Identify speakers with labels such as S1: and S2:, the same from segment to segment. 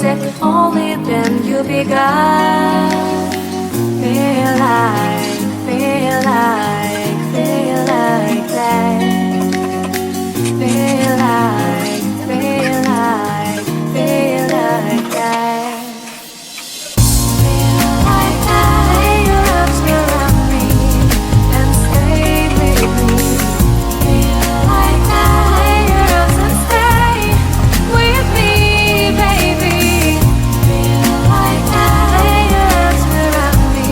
S1: it, only then you begun. Feel like, feel like, feel like that. Feel like, feel like, feel like that. Feel like that, your arms around me and stay with me. Feel like that, your arms and stay with me, baby. Feel like that, your arms around me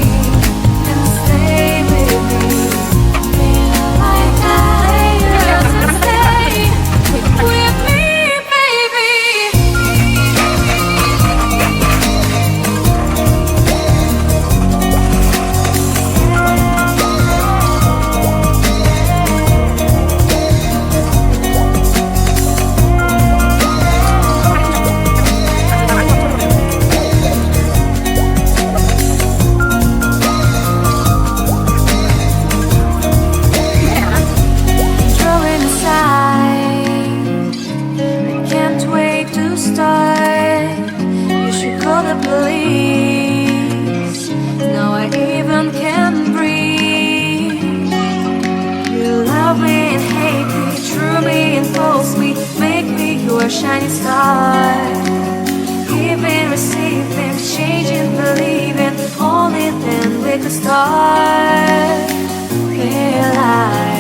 S1: and stay with me. Feel like that, your arms and stay with me, baby. Drawing aside, I can't wait to start. You should call the police. Now I even can't breathe. You love me and hate me, true me and false me, make me your shining star. Giving, receiving, changing, believing, only then we could start. Feel like